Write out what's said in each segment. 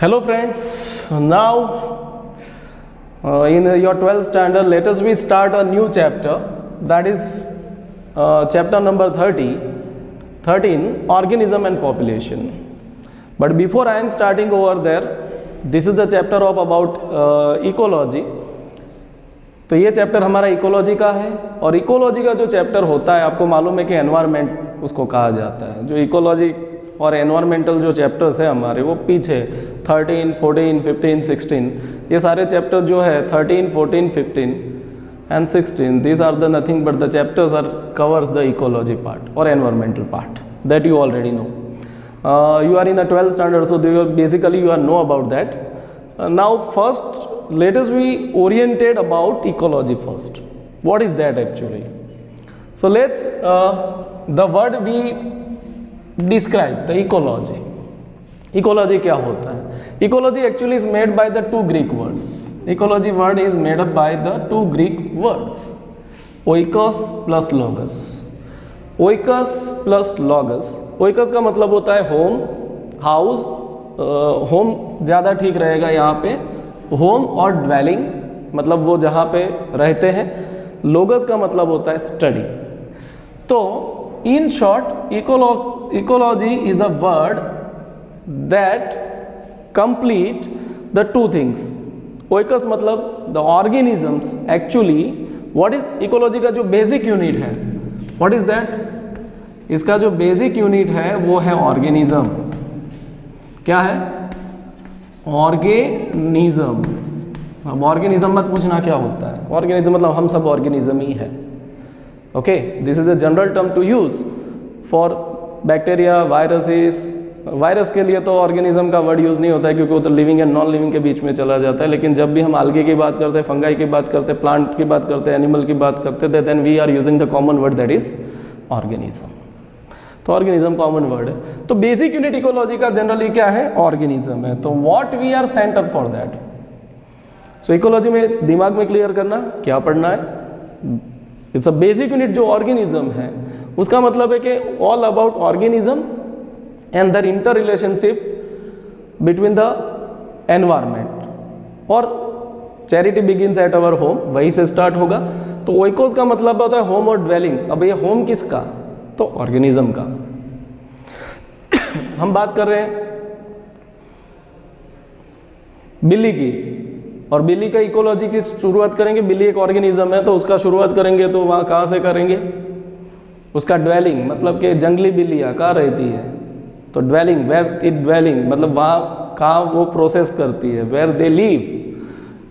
Hello friends, now in your 12th standard let us we start a new chapter, that is chapter number 13 organism and population. But before I am starting over there, this is the chapter of about ecology. तो ये chapter हमारा ecology का है और ecology का जो chapter होता है आपको मालूम है कि एनवायरनमेंट उसको कहा जाता है। जो इकोलॉजी और एनवायरमेंटल जो चैप्टर्स है हमारे वो पीछे 13, 14, 15, 16 ये सारे चैप्टर जो है 13, 14, 15 and 16 these are the nothing but the chapters are covers the ecology part or environmental part that you already know. You are in a 12th standard, so basically you are know about that. Now first let us be oriented about ecology first. What is that actually? So let's the word we describe the ecology. Ecology क्या होता है? Ecology actually is made by the two Greek words. Ecology word is made up by the two Greek words, oikos plus logos. Oikos plus logos. Oikos का मतलब होता है home, house, home ज़्यादा ठीक रहेगा यहाँ पे, होम और ड्वेलिंग मतलब वो जहाँ पे रहते हैं। लोगस का मतलब होता है स्टडी। तो in short ecology is a word that complete the two things. Oikos मतलब the organisms. Actually what is ecology का जो बेसिक यूनिट है, व्हाट इज दैट? इसका जो बेसिक यूनिट है वो है ऑर्गेनिज्म। क्या है? ऑर्गेनिज्म। अब ऑर्गेनिज्म मत पूछना क्या होता है। ऑर्गेनिज्म मतलब हम सब ऑर्गेनिज्म ही है। Okay, this is a general term to use for bacteria, viruses. Virus के लिए तो ऑर्गेनिज्म का वर्ड यूज नहीं होता है क्योंकि वो तो लिविंग एंड नॉन लिविंग के बीच में चला जाता है। लेकिन जब भी हम आल्गे की बात करते हैं, फंगाई की बात करते हैं, प्लांट की बात करते हैं, एनिमल की बात करते हैं, then we are using the common word that is organism. तो ऑर्गेनिज्म कॉमन वर्ड है। तो बेसिक यूनिट इकोलॉजी का जनरली क्या है? ऑर्गेनिज्म है। तो what we are sent up for that. So ecology में दिमाग में क्लियर करना क्या पढ़ना है। इट्स अ बेसिक यूनिट जो ऑर्गेनिज्म है उसका मतलब है कि all about organism and their inter relationship between the environment. और charity begins at our home, वहीं से स्टार्ट होगा। तो ओइकोस का मतलब होता है होम और ड्वेलिंग। अब ये होम किसका? तो ऑर्गेनिज्म का। हम बात कर रहे हैं बिल्ली की, और बिल्ली का इकोलॉजी की शुरुआत करेंगे। बिल्ली एक ऑर्गेनिज्म है तो उसका शुरुआत करेंगे तो वहाँ कहाँ से करेंगे? उसका ड्वेलिंग मतलब कि जंगली बिल्लियाँ कहाँ रहती है, तो ड्वेलिंग, वेयर इट ड्वेलिंग मतलब वहाँ कहाँ वो प्रोसेस करती है, वेयर दे लिव,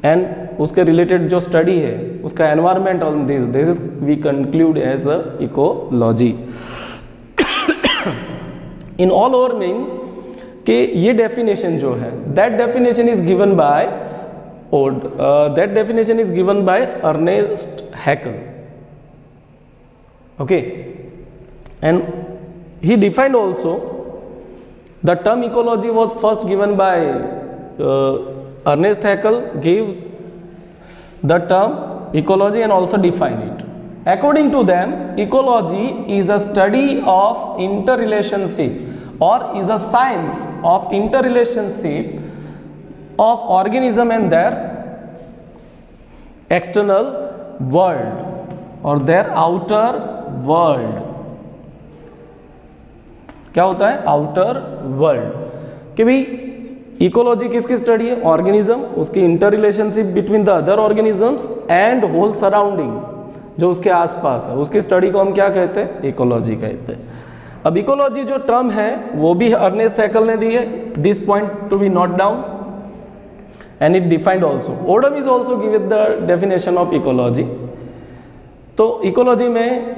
एंड उसके रिलेटेड जो स्टडी है उसका environment on this is we conclude as a ecology. In all over mean कि ये डेफिनेशन जो है that definition is given by Ernest Haeckel. Okay, and he defined also the term ecology was first given by Ernest Haeckel gave the term ecology and also defined it. According to them, ecology is a study of interrelationship or is a science of interrelationship of organism and their external world or their outer world. क्या होता है? Outer world. कि भाई ecology किसकी study है? Organism, उसकी inter relationship between the other organisms and whole surrounding जो उसके आसपास है, उसकी स्टडी को हम क्या कहते हैं? इकोलॉजी कहते हैं। अब इकोलॉजी जो टर्म है वो भी अर्नेस्ट हैकल ने दी है। This point to be note down and it defined also. Odum is also give the definition of ecology. तो इकोलॉजी में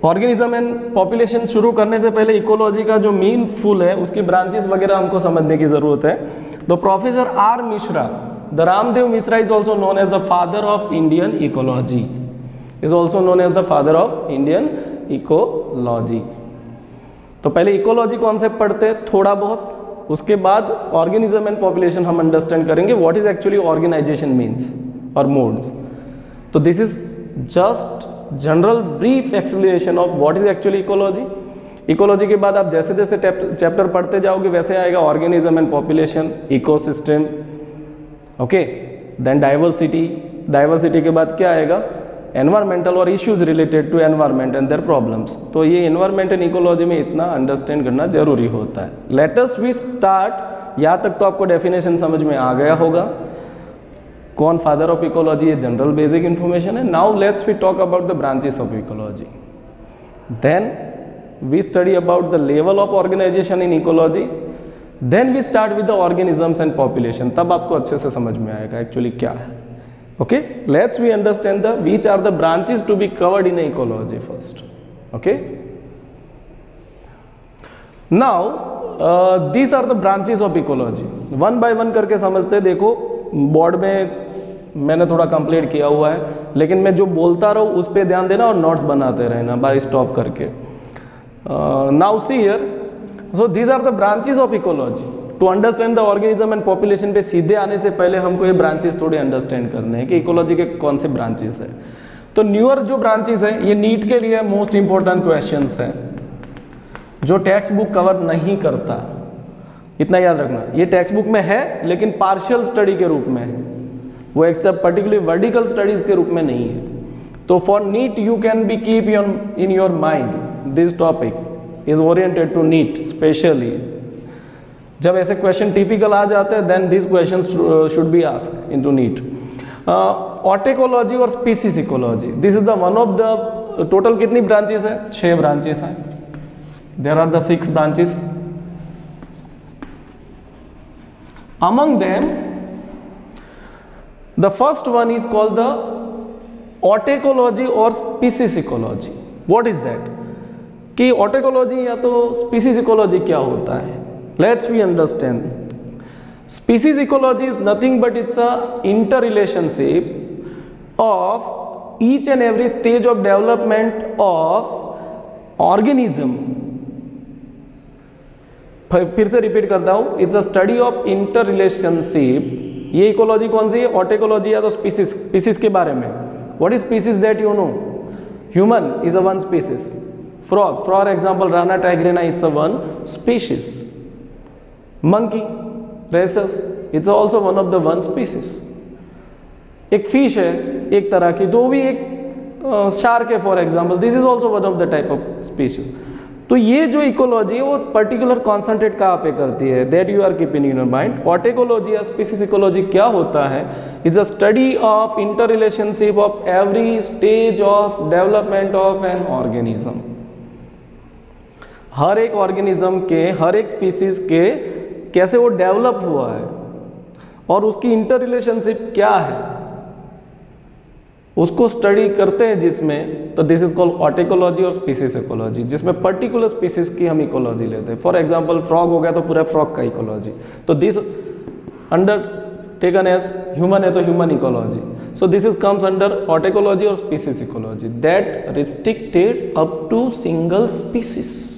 ऑर्गेनिज्म एंड पॉपुलेशन शुरू करने से पहले इकोलॉजी का जो मेन फुल है उसकी ब्रांचेस वगैरह हमको समझने की जरूरत है। तो professor R Mishra, the Ramdeo Mishra is also known as the father of Indian ecology, is also known as the father of Indian ecology. तो पहले इकोलॉजी कॉन्सेप्ट पढ़ते हैं थोड़ा बहुत, उसके बाद ऑर्गेनिज्म एंड पॉपुलेशन हम अंडरस्टैंड करेंगे what is actually organization means और मोड्स। तो this is just general brief explanation of what is actually ecology. Ecology के बाद आप जैसे जैसे चैप्टर पढ़ते जाओगे वैसे आएगा organism and population, ecosystem, okay, then diversity, diversity के बाद क्या आएगा, एनवायरमेंटल और issues related to environment and their problems. तो ये एनवायरमेंट एंड इकोलॉजी में इतना अंडरस्टैंड करना जरूरी होता है। लेट अस वी स्टार्ट, यहाँ तक तो आपको डेफिनेशन समझ में आ गया होगा। कौन फादर ऑफ इकोलॉजी, ये जनरल बेसिक इंफॉर्मेशन है। Now let's we talk about the branches of ecology, then we study about the level of organization in ecology, then we start with the organisms and population. तब आपको अच्छे से समझ में आएगा actually क्या है। Okay, let's we understand the which are the branches to be covered in ecology first. Okay, now these are the branches of ecology. One by one करके समझते हैं। देखो बोर्ड में मैंने थोड़ा कंप्लीट किया हुआ है, लेकिन मैं जो बोलता रहूँ उस पर ध्यान देना और नोट्स बनाते रहना बाय स्टॉप करके। Now see here, so these are the branches of ecology. To understand the organism and population पे सीधे आने से पहले हमको ये ब्रांचेस थोड़े अंडरस्टैंड करने हैं कि इकोलॉजी के कौन से ब्रांचेस है। तो न्यूअर जो ब्रांचेस है, ये नीट के लिए मोस्ट इंपॉर्टेंट क्वेश्चंस है जो टेक्स्ट बुक कवर नहीं करता, इतना याद रखना। ये टेक्स्ट बुक में है लेकिन पार्शियल स्टडी के रूप में है, वो एक्सेप्ट पर्टिकुलरली वर्टिकल स्टडीज के रूप में नहीं है। तो for NEET you can be keep in your mind this topic is oriented to NEET specially. जब ऐसे क्वेश्चन टिपिकल आ जाते हैं then this question should be asked into NEET. Autecology और species ecology, this is the one of the, total कितनी branches है, 6 branches हैं। There are the 6 branches. Among them the first one is called the autecology और species ecology. What is that, कि ऑटेकोलॉजी या तो species ecology क्या होता है। Let's we understand. Species ecology is nothing but it's a interrelationship of each and every stage of development of organism. फिर से repeat करता हूँ, it's a study of interrelationship. ये इकोलॉजी कौन सी है, ऑटेकोलॉजी या तो स्पीसीज के बारे में। What is species that you know, human is a one species, frog for example Rana tigrina it's a one species, monkey rhesus it's also one of the one species। एक fish है एक तरह की, तो भी एक शार्क है for example, this is also one of the type of species. तो ये जो इकोलॉजी है वो पर्टिकुलर कॉन्सेंट्रेट कहाँ पे करती है, that you are keeping in your mind. Autecology या स्पीसीज इकोलॉजी क्या होता है, is a study of inter relationship of every stage of development of an organism. हर एक ऑर्गेनिज्म के, हर एक स्पीसीज के कैसे वो डेवलप हुआ है और उसकी इंटर रिलेशनशिप क्या है, उसको स्टडी करते हैं जिसमें, तो दिस इज कॉल्ड ऑटेकोलॉजी और स्पीसीज इकोलॉजी, जिसमें पर्टिकुलर स्पीसीज की हम इकोलॉजी लेते हैं। फॉर एग्जांपल फ्रॉग हो गया तो पूरा फ्रॉग का इकोलॉजी, तो this under taken as human है तो human ecology. So this is comes under autecology और species ecology that restricted up to single species.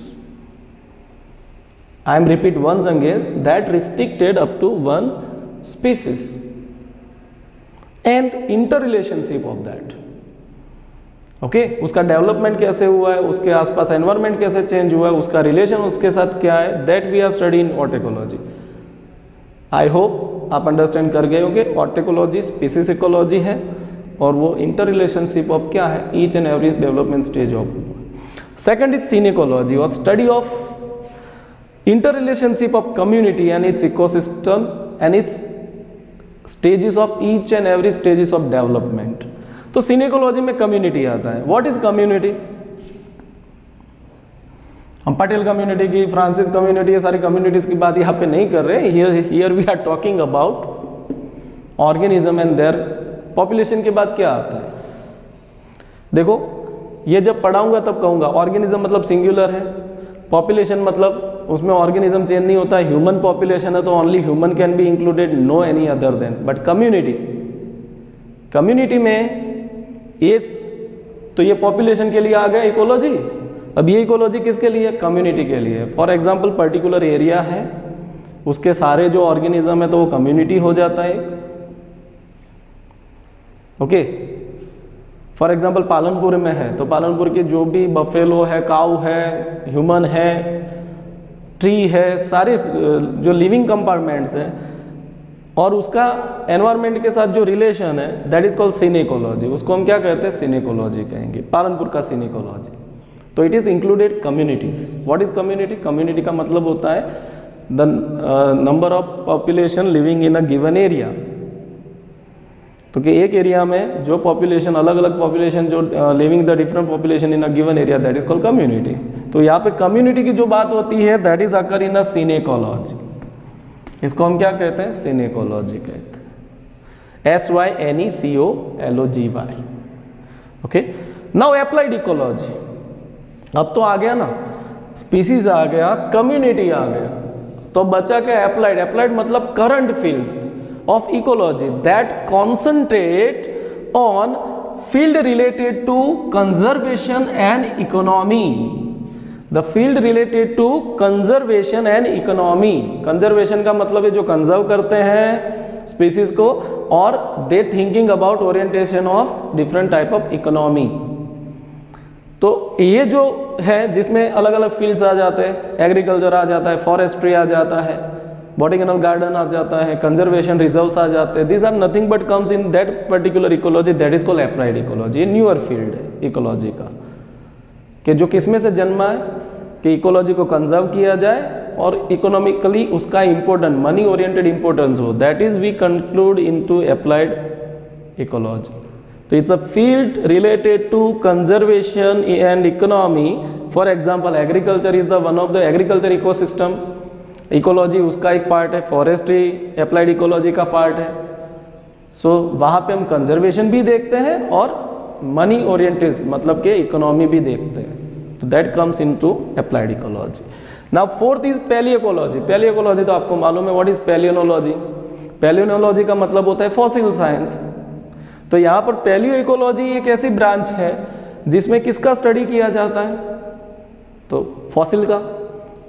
I am repeat once again, that restricted up to one species and interrelationship of that. Okay, उसका development कैसे हुआ है, उसके आसपास environment कैसे change हुआ है, उसका रिलेशन उसके साथ क्या है, that we are study in autecology. I hope आप अंडरस्टैंड कर गए होंगे। ऑटेकोलॉजी स्पीसीज इकोलॉजी है और वो इंटर रिलेशनशिप ऑफ क्या है, each and every development stage of. Second is synecology और study of interrelationship of community and its ecosystem and its stages of each and every stages of development। तो सिनेकोलॉजी में community आता है। What is community, हम Patel community की, Francis community, ये सारी communities की बात यहाँ पे नहीं कर रहे। Here we are talking about organism and their population के बाद क्या आता है। देखो ये जब पढ़ाऊंगा तब कहूंगा ऑर्गेनिज्म मतलब सिंगुलर है, पॉपुलेशन मतलब उसमें ऑर्गेनिज्म चेंज नहीं होता है। ह्यूमन पॉपुलेशन है तो only human can be included, no any other than. But community, community में ये तो ये पॉपुलेशन के लिए आ गया इकोलॉजी। अब ये इकोलॉजी किसके लिए, कम्युनिटी के लिए। फॉर एग्जांपल पर्टिकुलर एरिया है, उसके सारे जो ऑर्गेनिज्म है तो वो कम्युनिटी हो जाता है। ओके, फॉर एग्जाम्पल पालनपुर में है तो पालनपुर की जो भी बफेलो है, काऊ है, ह्यूमन है, ट्री है, सारे जो लिविंग कंपार्टमेंट्स हैं और उसका एनवायरनमेंट के साथ जो रिलेशन है दैट इज कॉल्ड सिनेकोलॉजी। उसको हम क्या कहते हैं? सिनेकोलॉजी कहेंगे, पालनपुर का सिनेकोलॉजी। तो it is included communities. What is community? Community का मतलब होता है the number of population living in a given area. तो कि एक एरिया में जो पॉपुलेशन, अलग अलग पॉपुलेशन जो living the different population in a given area, that is called community. तो यहाँ पे कम्युनिटी की जो बात होती है दैट इज अकर इन अ सिनेकोलॉजी। इसको हम क्या कहते हैं? सिनेकोलॉजी कहते हैं। SYNECOLOGY। Okay, now applied ecology. अब तो आ गया ना, स्पीसीज आ गया, कम्युनिटी आ गया, तो बचा क्या? अप्लाइड। अप्लाइड मतलब current field of ecology that concentrate on field related to conservation and economy. The field related to conservation and economy. Conservation का मतलब है जो कंजर्व करते हैं स्पीसीज को, और they thinking about orientation of different type of economy. तो ये जो है जिसमें अलग अलग फील्ड्स आ जाते हैं, एग्रीकल्चर आ जाता है, फॉरेस्ट्री आ जाता है, बॉटेनिकल गार्डन आ जाता है, कंजर्वेशन रिजर्व्स आ जाते हैं। This are nothing but comes in that particular ecology, that is called applied ecology. ये न्यूअर फील्ड है इकोलॉजी का, कि जो किसमें से जन्मा है कि इकोलॉजी को कंजर्व किया जाए और इकोनॉमिकली उसका इंपॉर्टेंट, मनी ओरिएंटेड इंपॉर्टेंस हो, that is we conclude into applied ecology. तो it's a field related to conservation and economy. For example agriculture is the one of the agriculture ecosystem, ecology उसका एक part है, forestry applied ecology का part है। So वहाँ पे हम conservation भी देखते हैं और मनी ओरिएंटेड मतलब के इकोनॉमी भी देखते हैं। तो that comes into applied ecology. Now fourth is paleoecology. Paleoecology तो आपको मालूम है, व्हाट इज पैलियोनोलॉजी? पैलियोनोलॉजी का मतलब होता है फॉसिल साइंस। तो यहाँ पर पैलियो इकोलॉजी एक ऐसी ब्रांच है जिसमें किसका स्टडी किया जाता है? तो फॉसिल का।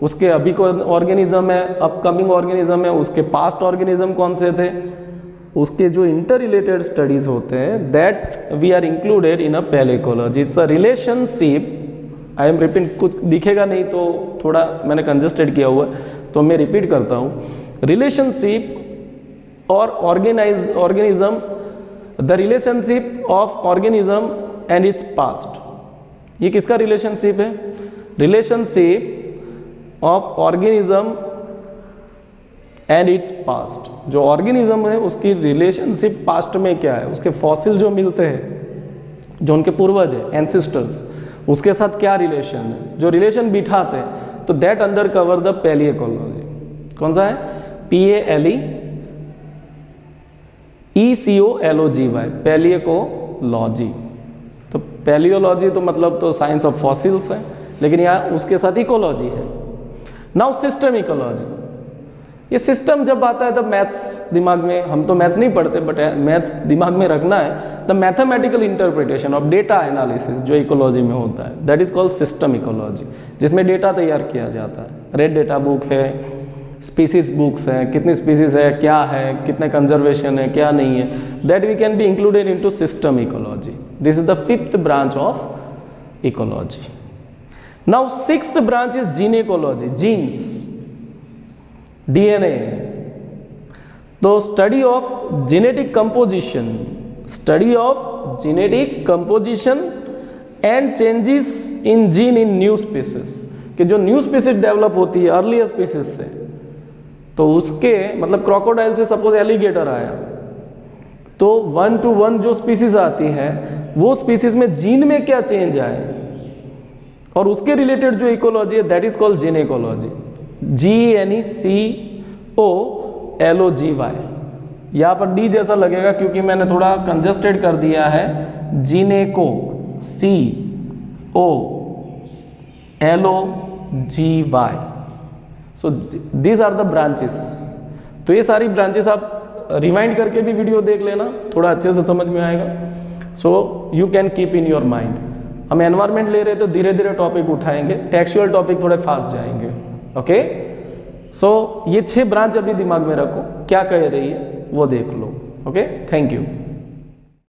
उसके अभी को ऑर्गेनिज्म है, अपकमिंग ऑर्गेनिज्म है, उसके पास्ट ऑर्गेनिज्म कौन से थे, उसके जो इंटर रिलेटेड स्टडीज होते हैं, that we are included in a paleoecology. It's a relationship. I am repeat, कुछ दिखेगा नहीं तो थोड़ा मैंने कंजस्टेड किया हुआ है तो मैं रिपीट करता हूँ। रिलेशनशिप और organism, the relationship of organism and its past. ये किसका रिलेशनशिप है? Relationship of organism and its past. जो ऑर्गेनिज्म है उसकी रिलेशनशिप पास्ट में क्या है, उसके फॉसिल जो मिलते हैं, जो उनके पूर्वज है, एंसेस्टर्स, उसके साथ क्या रिलेशन है, जो रिलेशन बिठाते हैं, तो दैट अंडर कवर द पैलियोकोलॉजी। कौन सा है? PALEECOLOGY, पैलियोकोलॉजी। तो पैलियोलॉजी तो मतलब तो साइंस ऑफ फॉसिल्स है, लेकिन यहाँ उसके साथ इकोलॉजी है। Now system ecology. ये सिस्टम जब आता है तब मैथ्स दिमाग में, हम तो मैथ्स नहीं पढ़ते बट मैथ्स दिमाग में रखना है। The mathematical interpretation of data analysis जो इकोलॉजी में होता है, that is called system ecology, जिसमें डेटा तैयार किया जाता है। रेड डेटा बुक है, स्पीसीज बुक्स हैं, कितनी स्पीसीज है, क्या है, कितने कंजर्वेशन है, क्या नहीं है, that we can be included into system ecology. This is the fifth branch of ecology. Now sixth branch is genecology, genes, DNA। तो study of genetic composition, study of genetic composition and changes in gene in new species, कि जो new species develop होती है earlier species से, तो उसके मतलब crocodile से सपोज एलिगेटर आया, तो 1 to 1 जो स्पीसीज आती है वो स्पीसीज में जीन में क्या चेंज आए और उसके रिलेटेड जो इकोलॉजी है दैट इज कॉल्ड जीनेकोलॉजी। GENECOLOGY। यहाँ पर डी जैसा लगेगा क्योंकि मैंने थोड़ा कंजस्टेड कर दिया है। जीनेको, COLOGY। So these are the branches. तो ये सारी ब्रांचेस आप रिमाइंड करके भी वीडियो देख लेना, थोड़ा अच्छे से समझ में आएगा। So you can keep in your mind. हम एनवायरमेंट ले रहे तो धीरे धीरे टॉपिक उठाएंगे, टेक्सचुअल टॉपिक थोड़े फास्ट जाएंगे। ओके, सो ये 6 ब्रांच अभी दिमाग में रखो, क्या कह रही है वो देख लो। Okay, thank you.